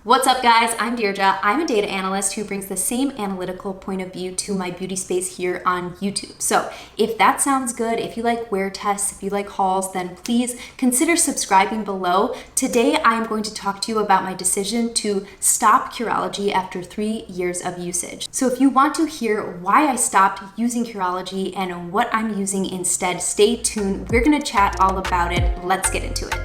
What's up, guys? I'm Deirdre. I'm a data analyst who brings the same analytical point of view to my beauty space here on YouTube. So if that sounds good, if you like wear tests, if you like hauls, then please consider subscribing below. Today, I'm going to talk to you about my decision to stop Curology after 3 years of usage. So if you want to hear why I stopped using Curology and what I'm using instead, stay tuned. We're gonna chat all about it. Let's get into it.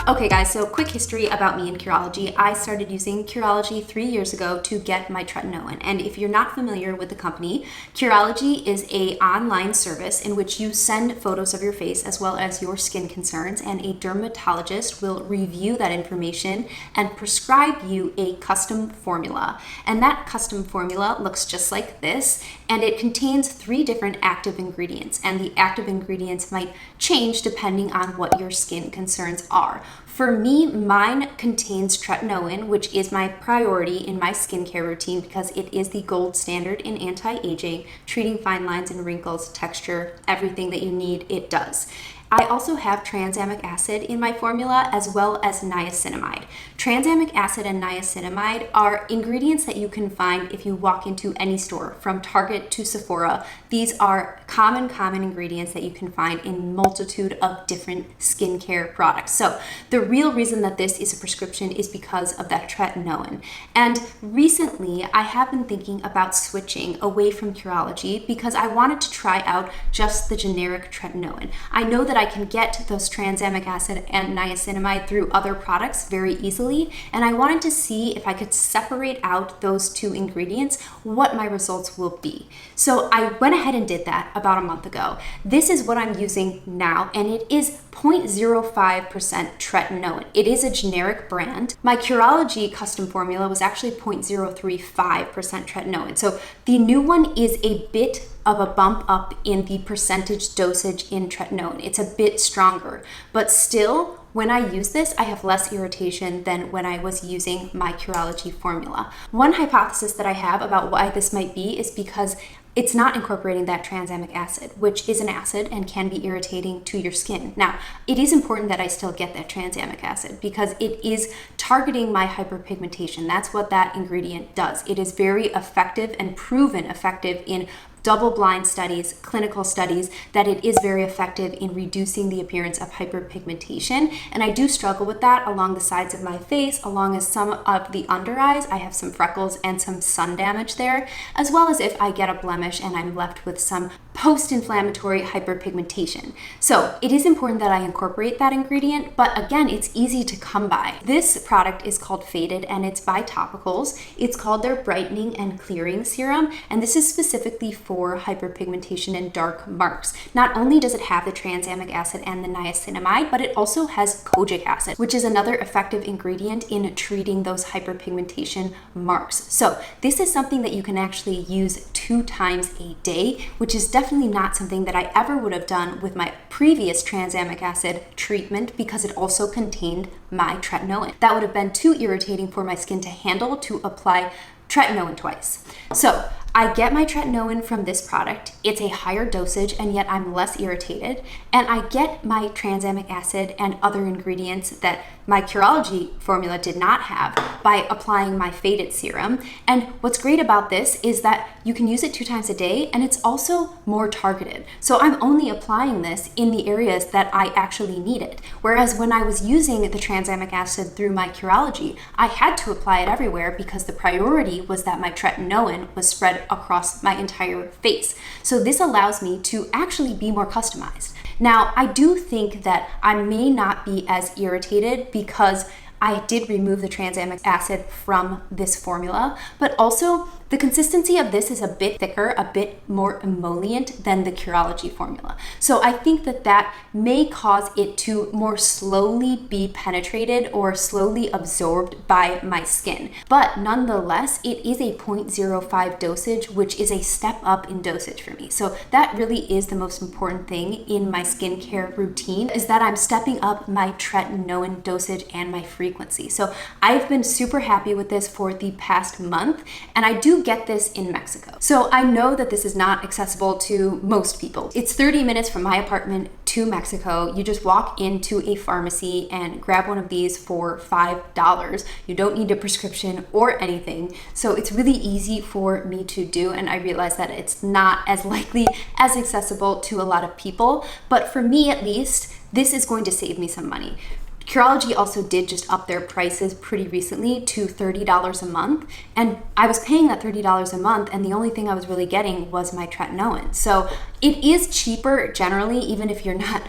Okay guys, so quick history about me and Curology. I started using Curology 3 years ago to get my tretinoin. And if you're not familiar with the company, Curology is an online service in which you send photos of your face as well as your skin concerns, and a dermatologist will review that information and prescribe you a custom formula. And that custom formula looks just like this, and it contains 3 different active ingredients. And the active ingredients might change depending on what your skin concerns are. For me, mine contains tretinoin, which is my priority in my skincare routine because it is the gold standard in anti-aging, treating fine lines and wrinkles, texture, everything that you need, it does. I also have tranexamic acid in my formula as well as niacinamide. Tranexamic acid and niacinamide are ingredients that you can find if you walk into any store, from Target to Sephora. These are common ingredients that you can find in multitude of different skincare products. So the real reason that this is a prescription is because of that tretinoin. And recently, I have been thinking about switching away from Curology because I wanted to try out just the generic tretinoin. I know that I can get those tranexamic acid and niacinamide through other products very easily, and I wanted to see if I could separate out those 2 ingredients, what my results will be. So I went ahead and did that about a month ago. This is what I'm using now, and it is 0.05% tretinoin. It is a generic brand. My Curology custom formula was actually 0.035% tretinoin. So the new one is a bit of a bump up in the percentage dosage in tretinoin. It's a bit stronger, but still, when I use this, I have less irritation than when I was using my Curology formula. One hypothesis that I have about why this might be is because it's not incorporating that tranexamic acid, which is an acid and can be irritating to your skin. Now, it is important that I still get that tranexamic acid because it is targeting my hyperpigmentation. That's what that ingredient does. It is very effective and proven effective in double-blind studies, clinical studies, that it is very effective in reducing the appearance of hyperpigmentation. And I do struggle with that along the sides of my face, along as some of the under eyes. I have some freckles and some sun damage there, as well as if I get a blemish and I'm left with some post-inflammatory hyperpigmentation. So it is important that I incorporate that ingredient, but again, it's easy to come by. This product is called Faded and it's by Topicals. It's called their Brightening and Clearing Serum, and this is specifically for hyperpigmentation and dark marks. Not only does it have the tranexamic acid and the niacinamide, but it also has kojic acid, which is another effective ingredient in treating those hyperpigmentation marks. So this is something that you can actually use 2 times a day, which is definitely not something that I ever would have done with my previous tranexamic acid treatment because it also contained my tretinoin. That would have been too irritating for my skin to handle to apply tretinoin twice. So I get my tretinoin from this product. It's a higher dosage and yet I'm less irritated. And I get my tranexamic acid and other ingredients that my Curology formula did not have by applying my Faded serum. And what's great about this is that you can use it 2 times a day and it's also more targeted. So I'm only applying this in the areas that I actually need it. Whereas when I was using the tranexamic acid through my Curology, I had to apply it everywhere because the priority was that my tretinoin was spread across my entire face. So this allows me to actually be more customized. Now, I do think that I may not be as irritated because I did remove the tranexamic acid from this formula, but also the consistency of this is a bit thicker, a bit more emollient than the Curology formula. So I think that that may cause it to more slowly be penetrated or slowly absorbed by my skin. But nonetheless, it is a 0.05 dosage, which is a step up in dosage for me. So that really is the most important thing in my skincare routine, is that I'm stepping up my tretinoin dosage and my frequency frequency. So I've been super happy with this for the past month, and I do get this in Mexico. So I know that this is not accessible to most people. It's 30 minutes from my apartment to Mexico. You just walk into a pharmacy and grab one of these for $5. You don't need a prescription or anything. So it's really easy for me to do, and I realize that it's not as likely as accessible to a lot of people, but for me at least, this is going to save me some money. Curology also did just up their prices pretty recently to $30 a month, and I was paying that $30 a month, and the only thing I was really getting was my tretinoin. So it is cheaper generally, even if you're not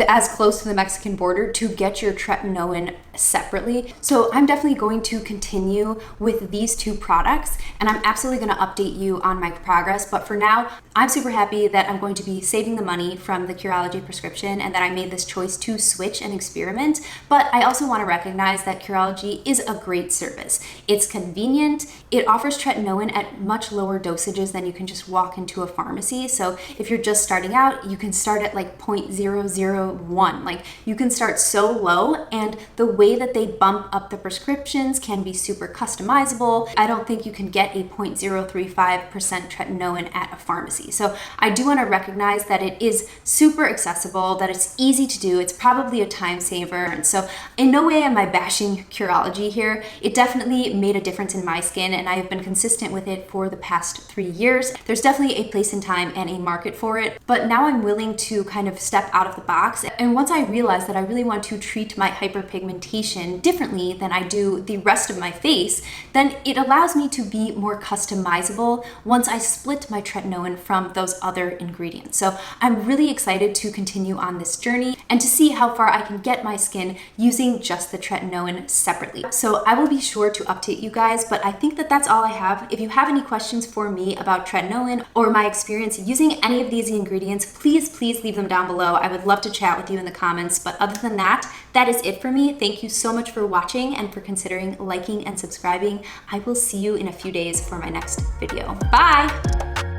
as close to the Mexican border, to get your tretinoin separately. So I'm definitely going to continue with these two products, and I'm absolutely going to update you on my progress. But for now, I'm super happy that I'm going to be saving the money from the Curology prescription and that I made this choice to switch and experiment. But I also want to recognize that Curology is a great service. It's convenient. It offers tretinoin at much lower dosages than you can just walk into a pharmacy. So if you're just starting out, you can start at like 0.001. Like, you can start so low, and the way that they bump up the prescriptions can be super customizable. I don't think you can get a 0.035% tretinoin at a pharmacy. So I do want to recognize that it is super accessible, that it's easy to do. It's probably a time saver. And so in no way am I bashing Curology here. It definitely made a difference in my skin, and I have been consistent with it for the past 3 years. There's definitely a place in time and a market for it, but now I'm willing to kind of step out of the box. And once I realized that I really want to treat my hyperpigmentation differently than I do the rest of my face, then it allows me to be more customizable once I split my tretinoin from those other ingredients. So I'm really excited to continue on this journey and to see how far I can get my skin using just the tretinoin separately. So I will be sure to update you guys, but I think that that's all I have. If you have any questions for me about tretinoin or my experience using any of these ingredients, please leave them down below. I would love to chat with you in the comments, but other than that, that is it for me. Thank you so much for watching and for considering liking and subscribing. I will see you in a few days for my next video. Bye!